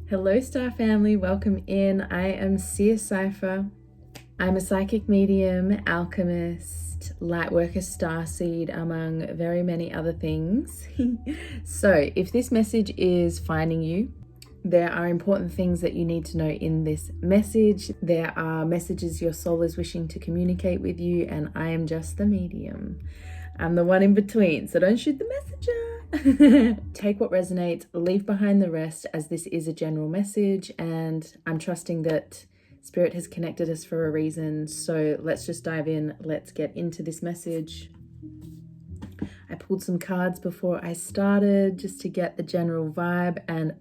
Hello, Star Family. Welcome in. I am Seer Cypher. I'm a psychic medium, alchemist, lightworker, starseed, among very many other things. So, if this message is finding you, there are important things that you need to know in this message. There are messages your soul is wishing to communicate with you, and I am just the medium. I'm the one in between, so don't shoot the messenger. Take what resonates, leave behind the rest, as this is a general message, and I'm trusting that Spirit has connected us for a reason. So let's just dive in. Let's get into this message. I pulled some cards before I started just to get the general vibe, and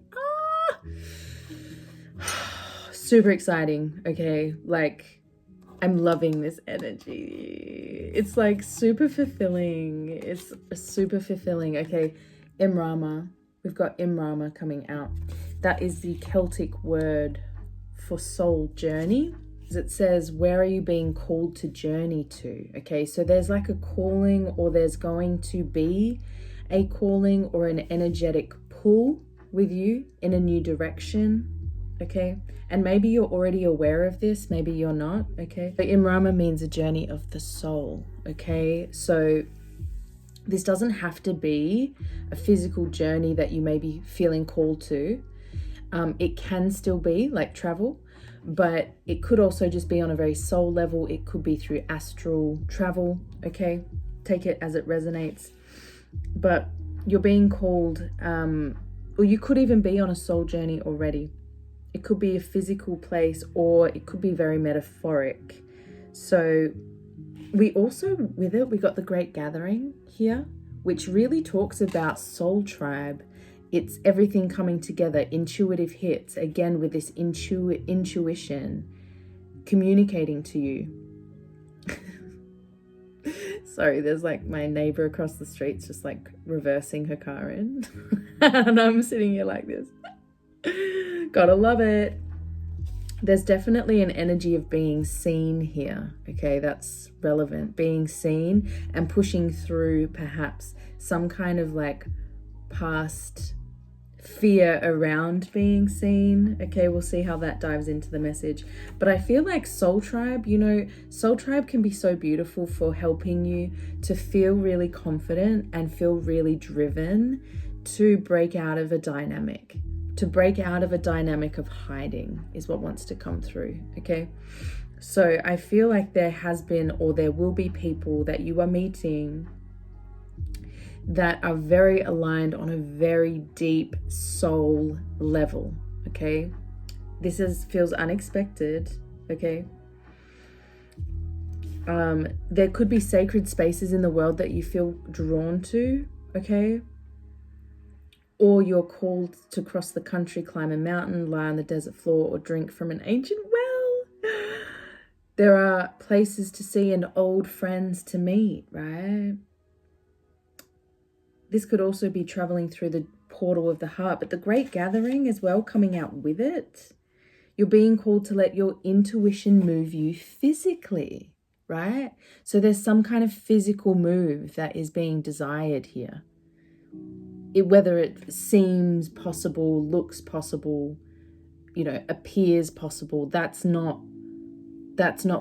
super exciting. Okay, like I'm loving this energy. It's like super fulfilling. It's super fulfilling. Okay, Imrama. We've got Imrama coming out. That is the Celtic word for soul journey. It says, where are you being called to journey to? Okay, so there's like a calling, or there's going to be a calling or an energetic pull with you in a new direction. Okay, and maybe you're already aware of this, maybe you're not. Okay, but Imrama means a journey of the soul. Okay, so this doesn't have to be a physical journey that you may be feeling called to. It can still be like travel, but it could also just be on a very soul level. It could be through astral travel. Okay, take it as it resonates. But you're being called, or you could even be on a soul journey already. It could be a physical place, or it could be very metaphoric. So we also, with it, we got the Great Gathering here, which really talks about soul tribe. It's everything coming together, intuitive hits, again with this intuition communicating to you. Sorry, there's like my neighbor across the street's just like reversing her car in. And I'm sitting here like this. Gotta love it. There's definitely an energy of being seen here. Okay, that's relevant. Being seen and pushing through perhaps some kind of like past fear around being seen. Okay, we'll see how that dives into the message. But I feel like soul tribe, soul tribe can be so beautiful for helping you to feel really confident and feel really driven to break out of a dynamic. To break out of a dynamic of hiding is what wants to come through. Okay, so I feel like there has been, or there will be, people that you are meeting that are very aligned on a very deep soul level. Okay, this feels unexpected. Okay, there could be sacred spaces in the world that you feel drawn to. Okay, or you're called to cross the country, climb a mountain, lie on the desert floor, or drink from an ancient well. There are places to see and old friends to meet, right? This could also be traveling through the portal of the heart, but the Great Gathering as well coming out with it. You're being called to let your intuition move you physically, right? So there's some kind of physical move that is being desired here. Whether it seems possible, looks possible, appears possible, that's not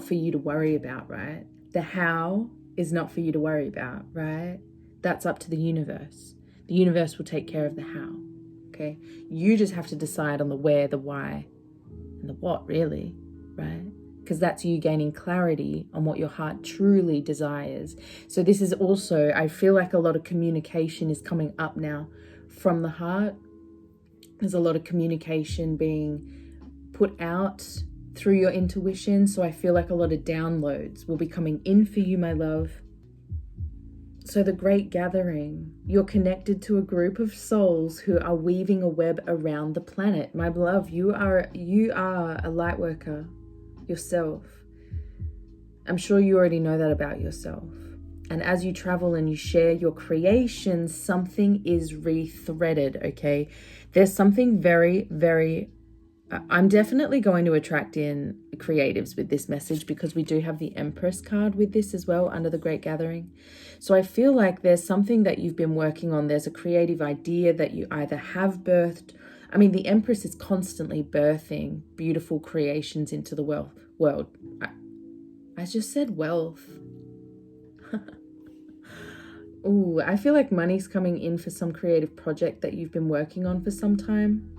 for you to worry about, right? The how is not for you to worry about, right? That's up to the universe. The universe will take care of the how, okay? You just have to decide on the where, the why, and the what, really, right? Because that's you gaining clarity on what your heart truly desires. So this is also, I feel like a lot of communication is coming up now from the heart. There's a lot of communication being put out through your intuition. So I feel like a lot of downloads will be coming in for you, my love. So the Great Gathering, you're connected to a group of souls who are weaving a web around the planet. My love, you are a light worker yourself. I'm sure you already know that about yourself. And as you travel and you share your creations, something is rethreaded, okay? There's something very, very... I'm definitely going to attract in creatives with this message, because we do have the Empress card with this as well under the Great Gathering. So I feel like there's something that you've been working on. There's a creative idea that you either have birthed I mean, the Empress is constantly birthing beautiful creations into the world. I just said wealth. Ooh, I feel like money's coming in for some creative project that you've been working on for some time.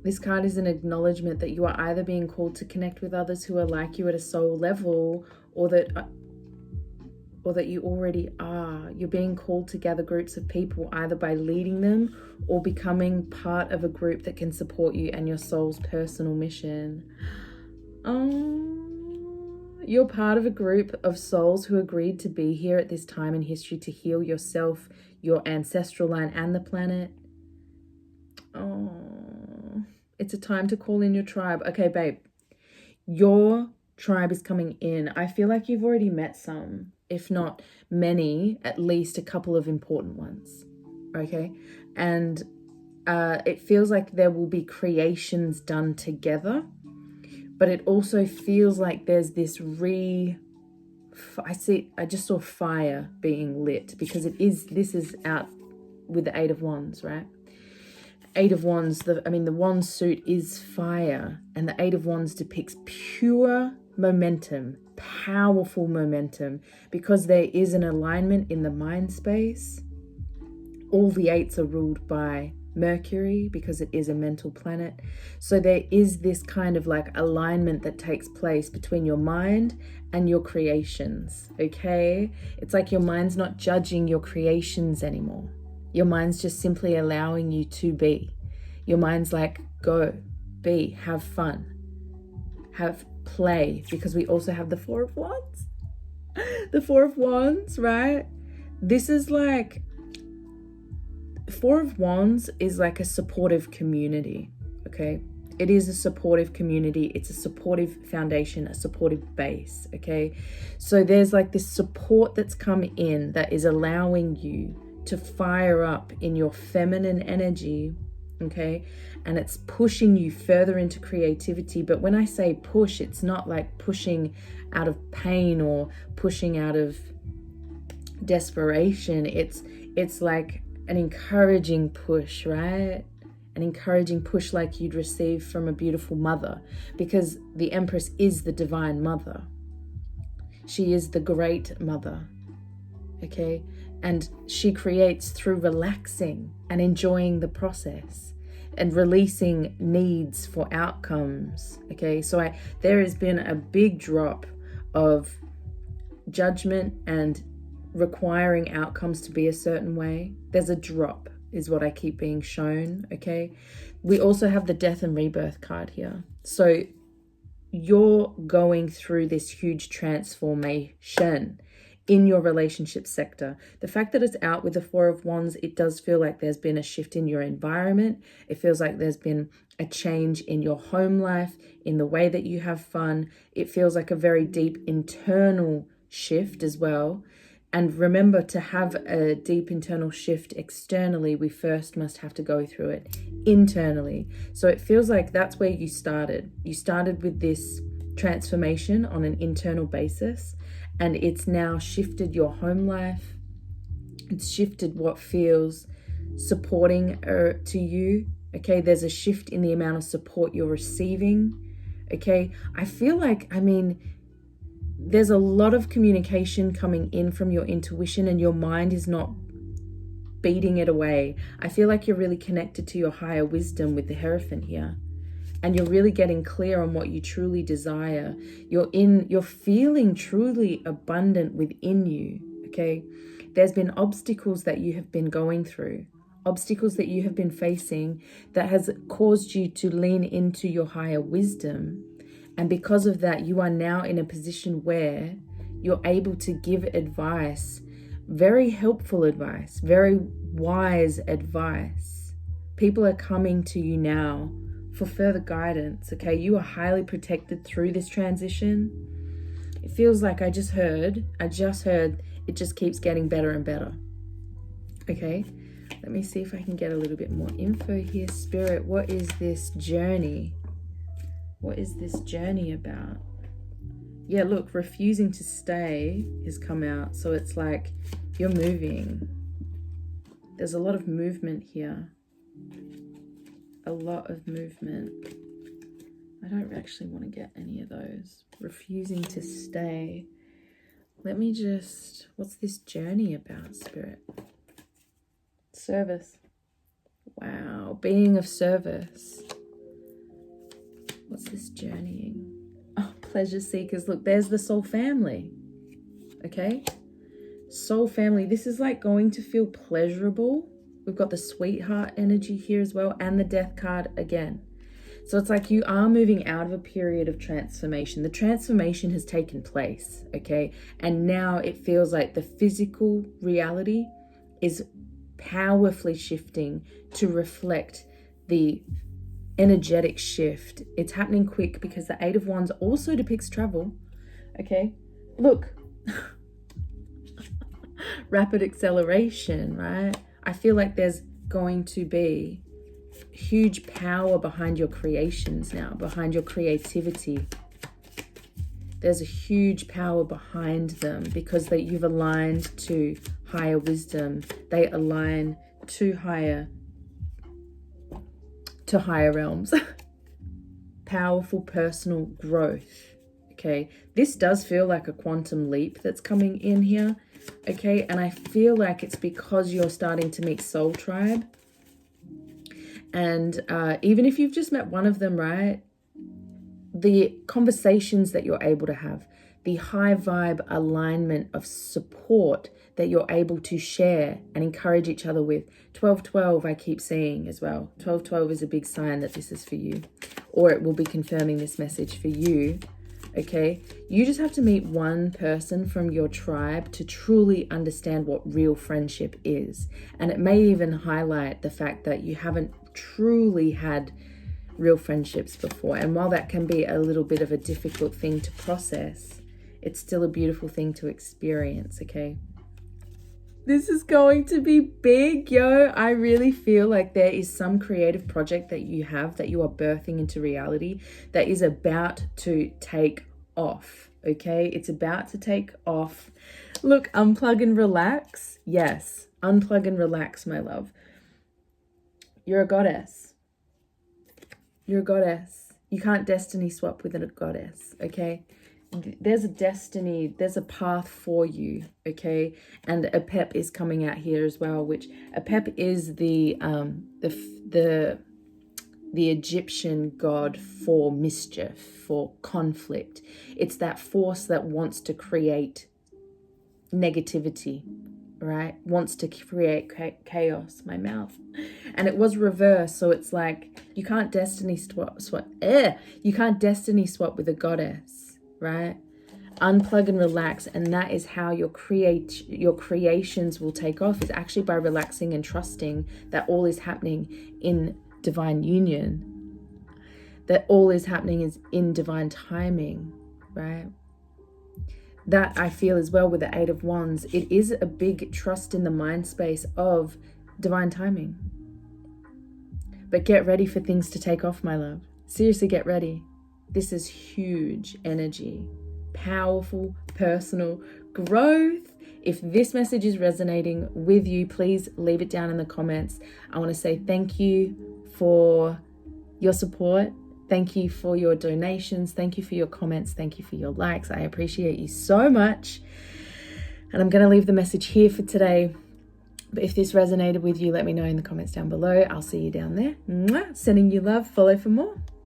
This card is an acknowledgement that you are either being called to connect with others who are like you at a soul level, or that you already are. You're being called to gather groups of people, either by leading them or becoming part of a group that can support you and your soul's personal mission. You're part of a group of souls who agreed to be here at this time in history to heal yourself, your ancestral line, and the planet. It's a time to call in your tribe. Okay, babe, your tribe is coming in. I feel like you've already met some, if not many, at least a couple of important ones. Okay, and it feels like there will be creations done together, but it also feels like there's this I just saw fire being lit, because this is out with the Eight of Wands, right? Eight of Wands, the wand suit is fire, and the Eight of Wands depicts pure momentum, powerful momentum, because there is an alignment in the mind space. All the eights are ruled by Mercury because it is a mental planet. So there is this kind of like alignment that takes place between your mind and your creations, okay? It's like your mind's not judging your creations anymore. Your mind's just simply allowing you to be. Your mind's like, go, be, have fun, have play, because we also have the Four of Wands. The Four of Wands, right? This is like, Four of Wands is like a supportive community, okay? It is a supportive community. It's a supportive foundation, a supportive base, okay? So there's like this support that's come in that is allowing you to fire up in your feminine energy, okay? And it's pushing you further into creativity. But when I say push, it's not like pushing out of pain or pushing out of desperation. It's like an encouraging push, right? An encouraging push like you'd receive from a beautiful mother, because the Empress is the divine mother. She is the great mother, okay? And she creates through relaxing and enjoying the process and releasing needs for outcomes, okay? So there has been a big drop of judgment and requiring outcomes to be a certain way. There's a drop, is what I keep being shown, okay? We also have the Death and Rebirth card here. So you're going through this huge transformation in your relationship sector. The fact that it's out with the Four of Wands, it does feel like there's been a shift in your environment. It feels like there's been a change in your home life, in the way that you have fun. It feels like a very deep internal shift as well. And remember, to have a deep internal shift externally, we first must have to go through it internally. So it feels like that's where you started. You started with this transformation on an internal basis, and it's now shifted your home life. It's shifted what feels supporting to you, okay? There's a shift in the amount of support you're receiving, okay? I feel like, there's a lot of communication coming in from your intuition, and your mind is not beating it away. I feel like you're really connected to your higher wisdom with the Hierophant here, and you're really getting clear on what you truly desire. You're feeling truly abundant within you, okay? There's been obstacles that you have been going through, obstacles that you have been facing, that has caused you to lean into your higher wisdom. And because of that, you are now in a position where you're able to give advice, very helpful advice, very wise advice. People are coming to you now for further guidance, okay? You are highly protected through this transition. It feels like I just heard, it just keeps getting better and better, okay? Let me see if I can get a little bit more info here. Spirit, what is this journey? What is this journey about? Yeah, look, refusing to stay has come out. So it's like you're moving. There's a lot of movement here. A lot of movement. I don't actually want to get any of those. Refusing to stay. Let me just... What's this journey about, Spirit? Service. Wow. Being of service. What's this journeying? Oh, pleasure seekers. Look, there's the soul family. Okay? Soul family. This is like going to feel pleasurable. We've got the sweetheart energy here as well, and the death card again. So it's like you are moving out of a period of transformation. The transformation has taken place, okay? And now it feels like the physical reality is powerfully shifting to reflect the energetic shift. It's happening quick because the Eight of Wands also depicts travel, okay? Look. Rapid acceleration, right? I feel like there's going to be huge power behind your creations now, behind your creativity. There's a huge power behind them because you've aligned to higher wisdom. They align to higher realms. Powerful personal growth. Okay, this does feel like a quantum leap that's coming in here. Okay, and I feel like it's because you're starting to meet soul tribe. And even if you've just met one of them, right? The conversations that you're able to have, the high vibe alignment of support that you're able to share and encourage each other with. 12-12, I keep seeing as well. 12-12 is a big sign that this is for you, or it will be confirming this message for you. Okay, you just have to meet one person from your tribe to truly understand what real friendship is. And it may even highlight the fact that you haven't truly had real friendships before. And while that can be a little bit of a difficult thing to process, it's still a beautiful thing to experience, okay? This is going to be big, yo. I really feel like there is some creative project that you have that you are birthing into reality that is about to take off, okay? It's about to take off. Look, unplug and relax. Yes, unplug and relax, my love. You're a goddess. You're a goddess. You can't destiny swap with a goddess, okay? There's a destiny, there's a path for you, okay? And Apep is coming out here as well, which Apep is the Egyptian god for mischief, for conflict. It's that force that wants to create negativity, right? Wants to create chaos, my mouth. And it was reversed, so it's like you can't destiny swap. You can't destiny swap with a goddess, right? Unplug and relax, and that is how your creations will take off, is actually by relaxing and trusting that all is happening in divine union, that all is happening is in divine timing, right? That I feel as well with the Eight of Wands. It is a big trust in the mind space of divine timing. But get ready for things to take off, my love. Seriously, get ready. This is huge energy, powerful personal growth. If this message is resonating with you, please leave it down in the comments. I want to say thank you for your support. Thank you for your donations. Thank you for your comments. Thank you for your likes. I appreciate you so much. And I'm going to leave the message here for today. But if this resonated with you, let me know in the comments down below. I'll see you down there. Mwah! Sending you love. Follow for more.